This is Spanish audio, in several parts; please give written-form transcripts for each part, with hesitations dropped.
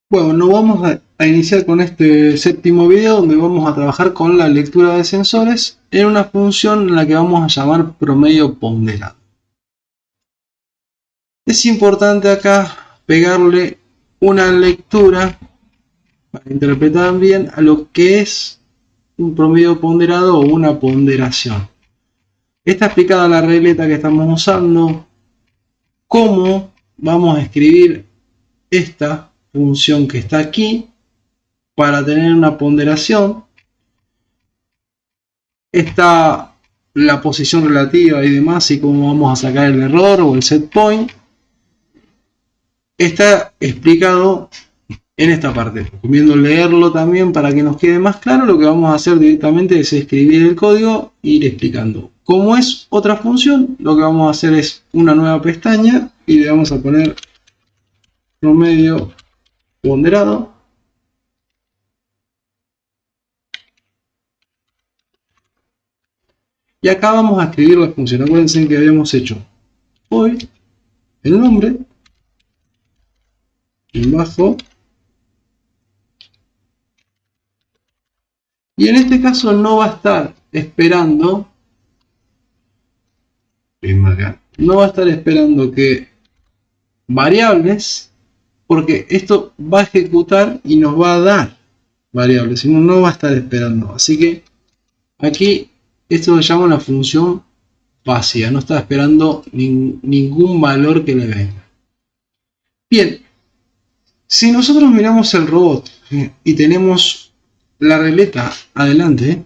Bueno, nos vamos a iniciar con este séptimo video donde vamos a trabajar con la lectura de sensores en una función en la que vamos a llamar promedio ponderado. Es importante acá pegarle una lectura para interpretar bien a lo que es un promedio ponderado o una ponderación. Está explicada la regleta que estamos usando, cómo vamos a escribir esta función que está aquí para tener una ponderación. Está la posición relativa y demás, y cómo vamos a sacar el error o el set point. Está explicado en esta parte. Recomiendo leerlo también para que nos quede más claro. Lo que vamos a hacer directamente es escribir el código e ir explicando. Como es otra función, lo que vamos a hacer es una nueva pestaña y le vamos a poner promedio ponderado. Y acá vamos a escribir la función. Acuérdense que habíamos hecho hoy el nombre en bajo. Y en este caso no va a estar esperando. No va a estar esperando que variables, porque esto va a ejecutar y nos va a dar variables, sino no va a estar esperando. Así que aquí esto se llama una función vacía, no está esperando ningún valor que le venga. Bien, si nosotros miramos el robot y tenemos la regleta adelante,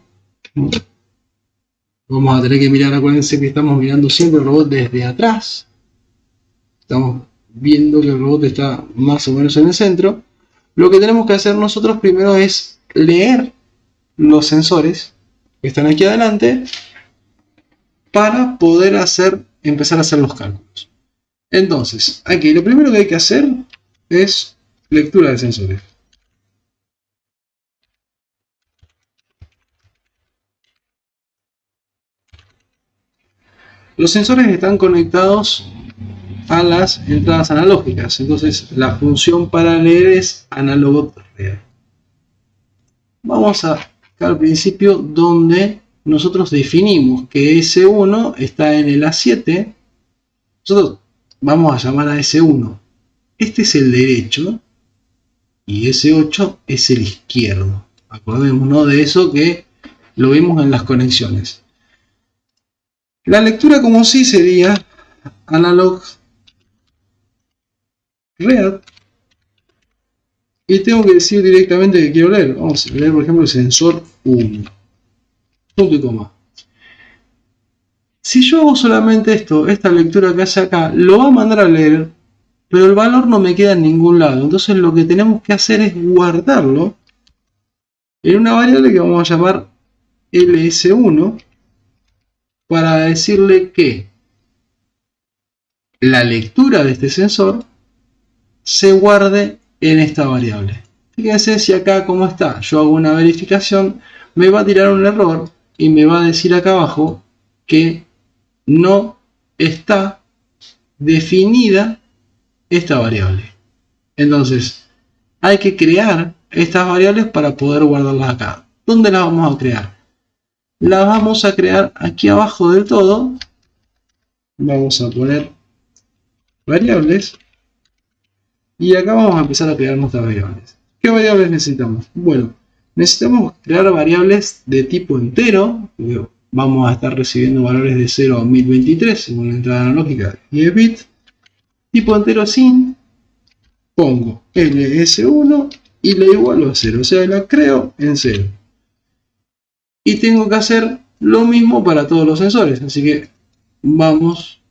vamos a tener que mirar, acuérdense que estamos mirando siempre el robot desde atrás. Estamos viendo que el robot está más o menos en el centro. Lo que tenemos que hacer nosotros primero es leer los sensores que están aquí adelante para poder empezar a hacer los cálculos. Entonces, aquí lo primero que hay que hacer es lectura de sensores. Los sensores están conectados a las entradas analógicas, entonces la función para leer es análogo real. Vamos acá al principio donde nosotros definimos que S1 está en el A7. Nosotros vamos a llamar a S1, este es el derecho y S8 es el izquierdo. Acordémonos de eso, que lo vimos en las conexiones. La lectura como sí sería analog real, y tengo que decir directamente que quiero leer. Vamos a leer, por ejemplo, el sensor 1, punto y coma. Si yo hago solamente esta lectura que hace acá, lo va a mandar a leer, pero el valor no me queda en ningún lado. Entonces lo que tenemos que hacer es guardarlo en una variable que vamos a llamar ls1, para decirle que la lectura de este sensor se guarde en esta variable. Fíjense si acá como está, yo hago una verificación, me va a tirar un error y me va a decir acá abajo que no está definida esta variable. Entonces hay que crear estas variables para poder guardarlas acá. ¿Dónde las vamos a crear? Las vamos a crear aquí abajo del todo. Vamos a poner variables. Y acá vamos a empezar a crear nuestras variables. ¿Qué variables necesitamos? Bueno, necesitamos crear variables de tipo entero. Vamos a estar recibiendo valores de 0 a 1023 según la entrada analógica 10 bits. Tipo entero sin. Pongo ls1 y le igualo a 0. O sea, la creo en 0. Y tengo que hacer lo mismo para todos los sensores. Así que vamos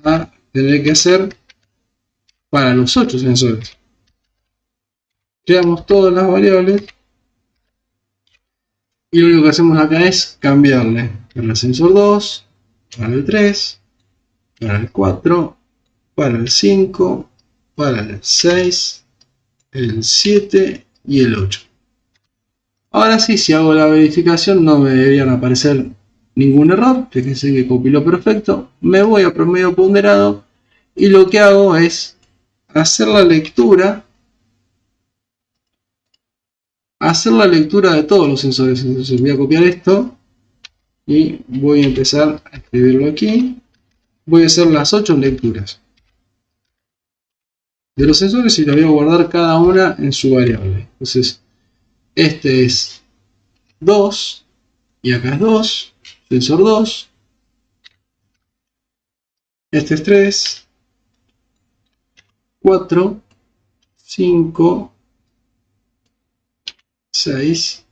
a tener que hacer para los 8 sensores. Creamos todas las variables. Y lo único que hacemos acá es cambiarle para el sensor 2, para el 3, para el 4, para el 5, para el 6, el 7 y el 8. Ahora sí, si hago la verificación no me deberían aparecer ningún error, fíjense que compiló perfecto. Me voy a promedio ponderado y lo que hago es hacer la lectura de todos los sensores. Entonces voy a copiar esto y voy a empezar a escribirlo aquí. Voy a hacer las 8 lecturas de los sensores y las voy a guardar cada una en su variable. Entonces este es 2 y acá es 2, sensor 2. Este es 3, 4, 5, 6,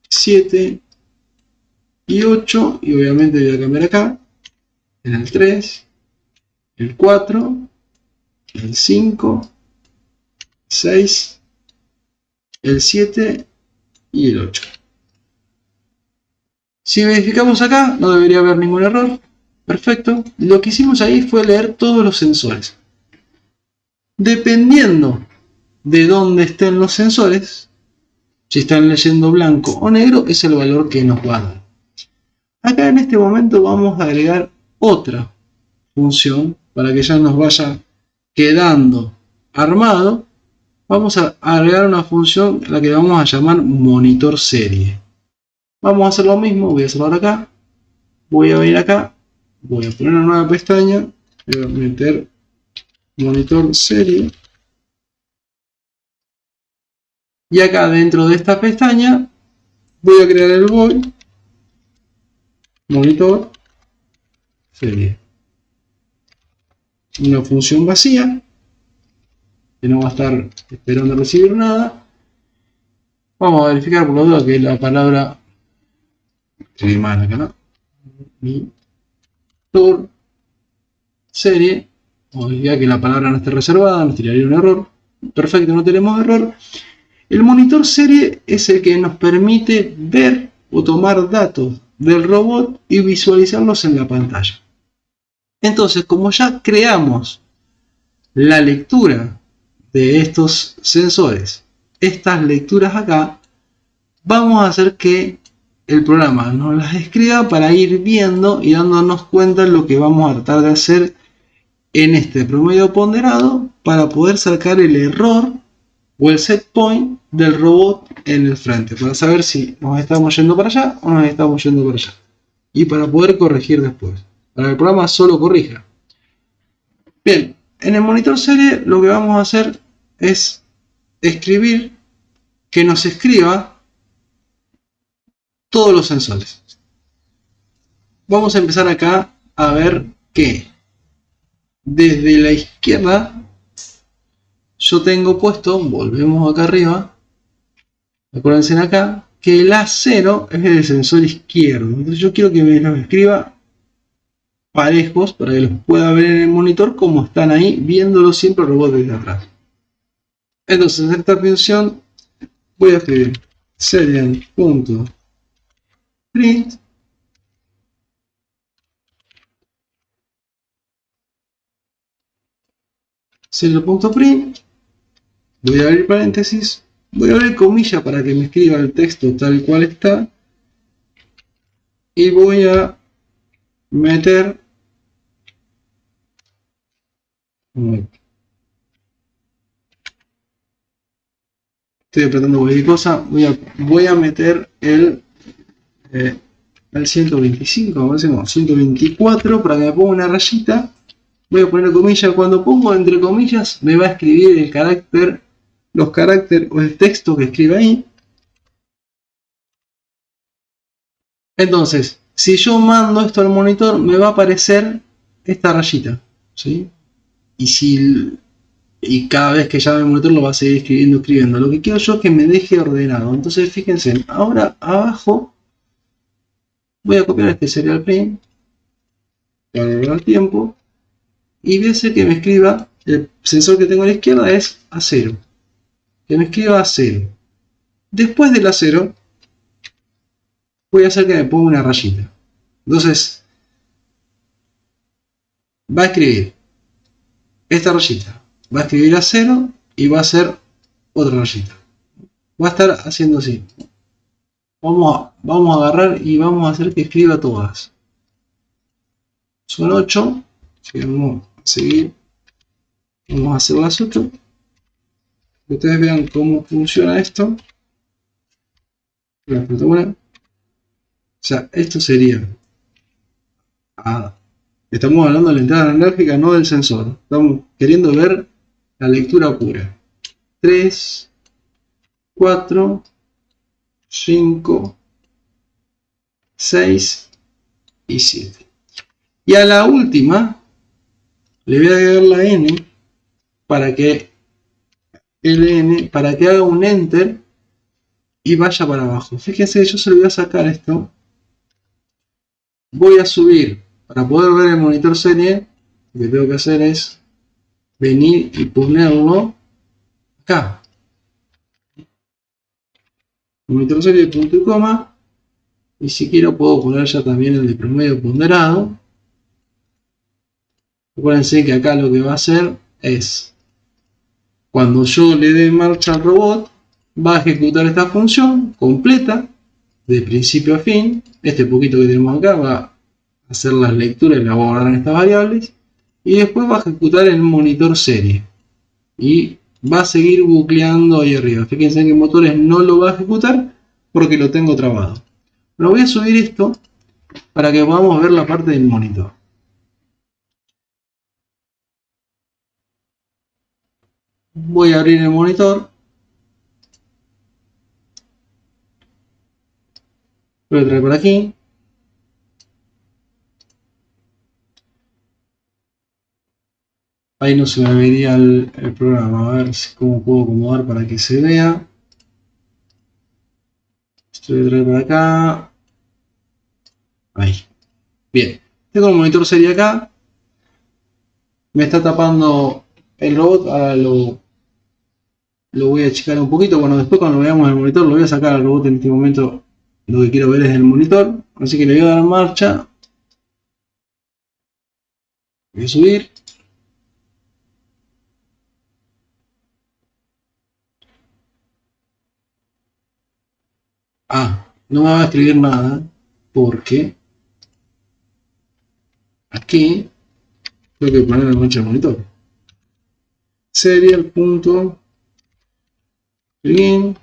7 y 8. Y obviamente voy a cambiar acá en el 3, el 4, el 5, 6, el 7 y el 8. Si verificamos acá, no debería haber ningún error. Perfecto. Lo que hicimos ahí fue leer todos los sensores. Dependiendo de dónde estén los sensores, si están leyendo blanco o negro, es el valor que nos va a dar. Acá en este momento vamos a agregar otra función para que ya nos vaya quedando armado. Vamos a agregar una función a la que vamos a llamar monitor serie. Vamos a hacer lo mismo, voy a hacerlo ahora acá. Voy a venir acá, voy a poner una nueva pestaña, voy a meter monitor serie. Y acá dentro de esta pestaña voy a crear el void monitor serie. Una función vacía que no va a estar esperando recibir nada. Vamos a verificar por lo duda que la palabra escribí mal acá, ¿no? Monitor serie. Vamos a verificar que la palabra no esté reservada, nos tiraría un error. Perfecto, no tenemos error. El monitor serie es el que nos permite ver o tomar datos del robot y visualizarlos en la pantalla. Entonces, como ya creamos la lectura de estos sensores, estas lecturas acá, vamos a hacer que el programa nos las escriba para ir viendo y dándonos cuenta de lo que vamos a tratar de hacer en este promedio ponderado para poder sacar el error o el set point del robot en el frente, para saber si nos estamos yendo para allá o nos estamos yendo para allá, y para poder corregir después, para que el programa solo corrija. Bien, en el monitor serie lo que vamos a hacer es escribir que nos escriba todos los sensores. Vamos a empezar acá a ver que desde la izquierda yo tengo puesto, volvemos acá arriba, acuérdense acá, que el A0 es el sensor izquierdo. Entonces yo quiero que me los escriba parejos para que los pueda ver en el monitor como están ahí, viéndolo siempre el robot desde atrás. Entonces en esta función voy a escribir serial.print serial.print. Voy a abrir paréntesis, voy a abrir comilla para que me escriba el texto tal cual está y voy a meter estoy apretando cualquier cosa, voy a meter el 125, no, 124 para que me ponga una rayita. Voy a poner comillas, cuando pongo entre comillas me va a escribir el carácter, los caracteres o el texto que escriba ahí. Entonces, si yo mando esto al monitor, me va a aparecer esta rayita, ¿sí? Y cada vez que llame el monitor lo va a seguir escribiendo. Lo que quiero yo es que me deje ordenado. Entonces, fíjense, ahora abajo voy a copiar este serial print para ahorrar tiempo y voy a hacer que me escriba, el sensor que tengo a la izquierda es A0. Que me escriba A0. Después del A0 voy a hacer que me ponga una rayita. Entonces va a escribir esta rayita, va a escribir A0 y va a hacer otra rayita. Va a estar haciendo así. Vamos a agarrar y vamos a hacer que escriba todas. Son 8. Así que vamos a seguir. Vamos a hacer las 8. Que ustedes vean cómo funciona esto. O sea, esto sería. Estamos hablando de la entrada analógica, no del sensor. Estamos queriendo ver la lectura pura. 3, 4, 5, 6 y 7. Y a la última le voy a agregar la N para que haga un enter y vaya para abajo. Fíjense, yo se lo voy a sacar esto. Voy a subir para poder ver el monitor serie. Lo que tengo que hacer es venir y ponerlo acá. Monitor serie, punto y coma. Y si quiero puedo poner ya también el de promedio ponderado. Acuérdense que acá lo que va a hacer es, cuando yo le dé marcha al robot, va a ejecutar esta función completa, de principio a fin. Este poquito que tenemos acá va a hacer las lecturas y la va a guardar en estas variables. Y después va a ejecutar el monitor serie. Y va a seguir bucleando ahí arriba. Fíjense que en motores no lo va a ejecutar porque lo tengo trabado. Pero voy a subir esto para que podamos ver la parte del monitor. Voy a abrir el monitor. Voy a traer por aquí. Ahí no se me vería el programa. A ver cómo puedo acomodar para que se vea. Esto voy a traer por acá. Ahí. Bien. Tengo el monitor serie acá. Me está tapando el robot. Ahora lo voy a achicar un poquito. Bueno, después cuando veamos el monitor lo voy a sacar al robot. En este momento lo que quiero ver es el monitor. Así que le voy a dar marcha. Voy a subir. No me va a escribir nada porque aquí tengo que poner en marcha el monitor. Serial.begin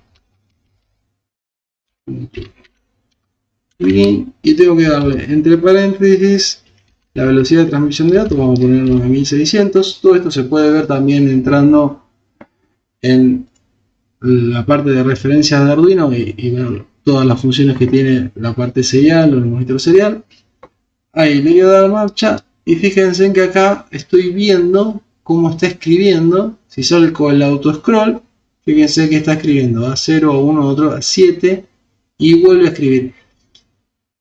y tengo que darle entre paréntesis la velocidad de transmisión de datos. Vamos a poner 9600. Todo esto se puede ver también entrando en la parte de referencias de Arduino y ver todas las funciones que tiene la parte serial o el monitor serial. Ahí le voy a dar marcha y fíjense en que acá estoy viendo cómo está escribiendo. Si salgo el auto scroll, fíjense que está escribiendo A0, A1, otro A7 y vuelve a escribir.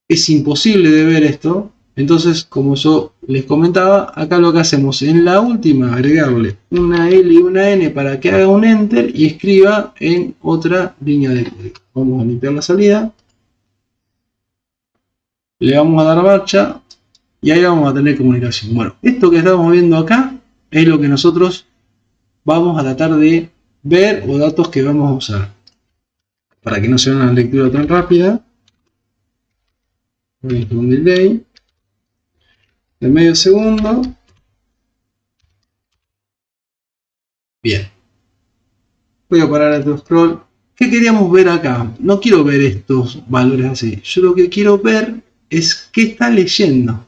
Es imposible de ver esto. Entonces, como yo les comentaba, acá lo que hacemos en la última, agregarle una L y una N para que haga un enter y escriba en otra línea de código. Vamos a limpiar la salida. Le vamos a dar marcha y ahí vamos a tener comunicación. Bueno, esto que estamos viendo acá es lo que nosotros vamos a tratar de ver o datos que vamos a usar. Para que no sea una lectura tan rápida. Un delay de medio segundo. Bien. Voy a parar el scroll. ¿Qué queríamos ver acá? No quiero ver estos valores así. Yo lo que quiero ver es qué está leyendo.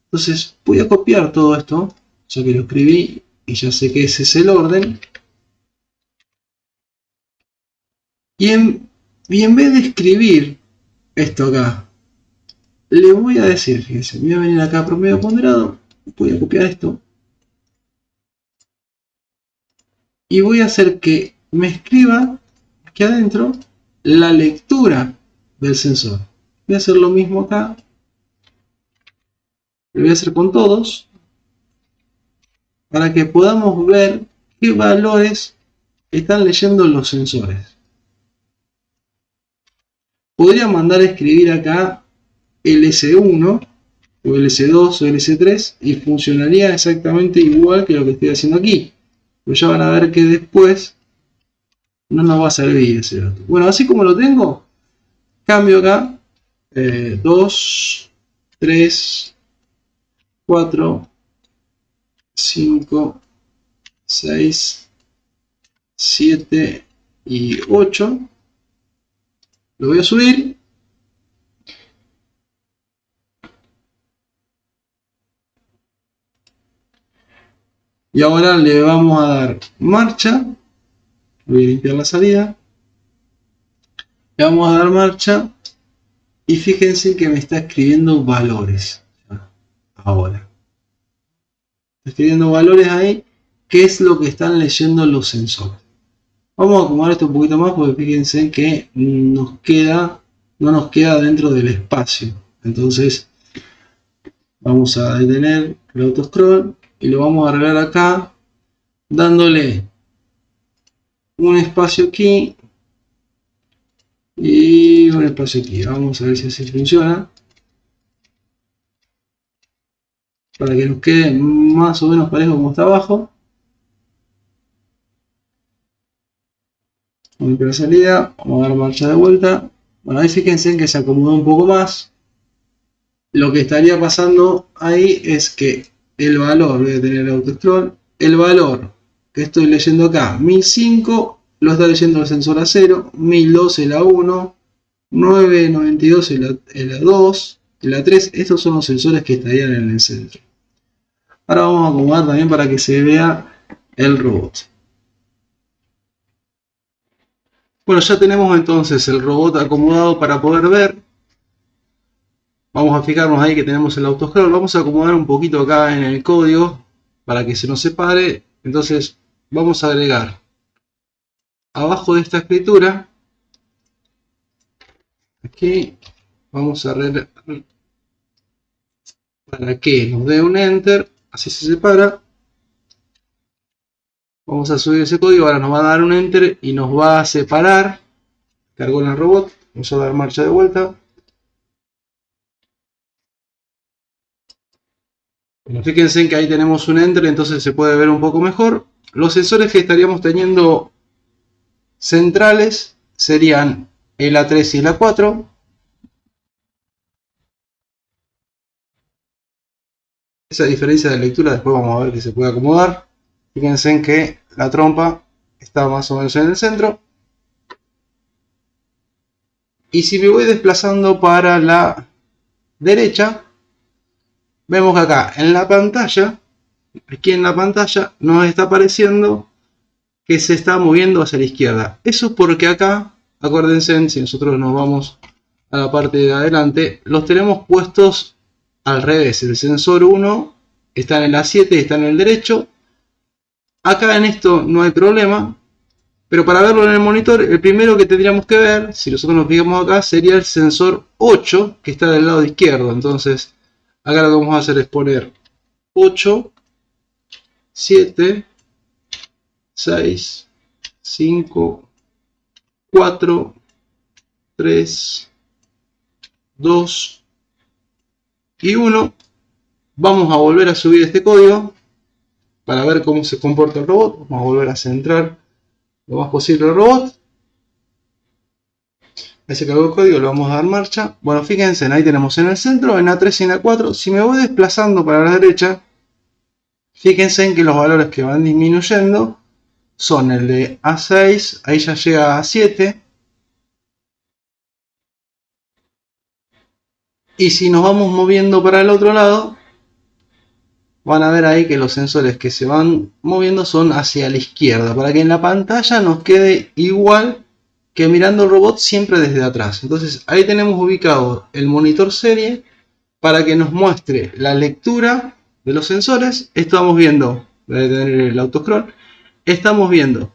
Entonces voy a copiar todo esto. Ya que lo escribí y ya sé que ese es el orden. Y en vez de escribir esto acá, le voy a decir, fíjense, voy a venir acá a promedio ponderado, voy a copiar esto y voy a hacer que me escriba aquí adentro la lectura del sensor. Voy a hacer lo mismo acá, lo voy a hacer con todos para que podamos ver qué valores están leyendo los sensores. Podría mandar a escribir acá LS1 o LS2 o LS3 y funcionaría exactamente igual que lo que estoy haciendo aquí. Pero ya van a ver que después no nos va a servir ese dato. Bueno, así como lo tengo, cambio acá 2, 3, 4, 5, 6, 7 y 8. Lo voy a subir. Y ahora le vamos a dar marcha. Voy a limpiar la salida. Le vamos a dar marcha. Y fíjense que me está escribiendo valores. Ahora. Está escribiendo valores ahí. ¿Qué es lo que están leyendo los sensores? Vamos a acomodar esto un poquito más porque fíjense que no nos queda dentro del espacio. Entonces vamos a detener el auto scroll y lo vamos a arreglar acá dándole un espacio aquí y un espacio aquí. Vamos a ver si así funciona para que nos quede más o menos parejo como está abajo. Vamos a la salida, vamos a dar marcha de vuelta. Bueno, ahí fíjense que se acomodó un poco más. Lo que estaría pasando ahí es que el valor, voy a tener el auto scroll, el valor que estoy leyendo acá, 1005, lo está leyendo el sensor a 0, 1012 el A1, 992 el A2, el A3, estos son los sensores que estarían en el centro. Ahora vamos a acomodar también para que se vea el robot. Bueno, ya tenemos entonces el robot acomodado para poder ver. Vamos a fijarnos ahí que tenemos el autoscroll. Vamos a acomodar un poquito acá en el código para que se nos separe. Entonces vamos a agregar abajo de esta escritura. Aquí vamos a arreglar para que nos dé un enter. Así se separa. Vamos a subir ese código. Ahora nos va a dar un enter y nos va a separar. Cargó en el robot. Vamos a dar marcha de vuelta. Bueno, fíjense que ahí tenemos un enter, entonces se puede ver un poco mejor. Los sensores que estaríamos teniendo centrales serían el A3 y el A4. Esa diferencia de lectura después vamos a ver que se puede acomodar. Fíjense que la trompa está más o menos en el centro. Y si me voy desplazando para la derecha, vemos que acá en la pantalla, aquí en la pantalla, nos está apareciendo que se está moviendo hacia la izquierda. Eso es porque acá, acuérdense, si nosotros nos vamos a la parte de adelante, los tenemos puestos al revés. El sensor 1 está en el A7 y está en el derecho. Acá en esto no hay problema, pero para verlo en el monitor, el primero que tendríamos que ver, si nosotros nos fijamos acá, sería el sensor 8 que está del lado izquierdo. Entonces acá lo que vamos a hacer es poner 8, 7, 6, 5, 4, 3, 2 y 1. Vamos a volver a subir este código para ver cómo se comporta el robot. Vamos a volver a centrar lo más posible el robot. Ahí se cargó el código, le vamos a dar marcha. Bueno, fíjense, ahí tenemos en el centro, en A3 y en A4. Si me voy desplazando para la derecha, fíjense que los valores que van disminuyendo son el de A6, ahí ya llega a 7. Y si nos vamos moviendo para el otro lado, van a ver ahí que los sensores que se van moviendo son hacia la izquierda, para que en la pantalla nos quede igual que mirando el robot siempre desde atrás. Entonces ahí tenemos ubicado el monitor serie para que nos muestre la lectura de los sensores. Estamos viendo, voy a detener el autoscroll, estamos viendo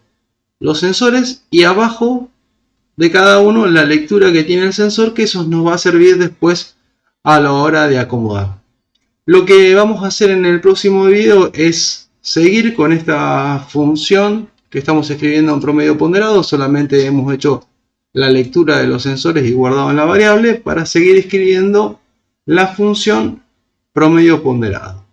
los sensores y abajo de cada uno la lectura que tiene el sensor, que eso nos va a servir después a la hora de acomodar. Lo que vamos a hacer en el próximo video es seguir con esta función que estamos escribiendo en promedio ponderado. Solamente hemos hecho la lectura de los sensores y guardado en la variable para seguir escribiendo la función promedio ponderado.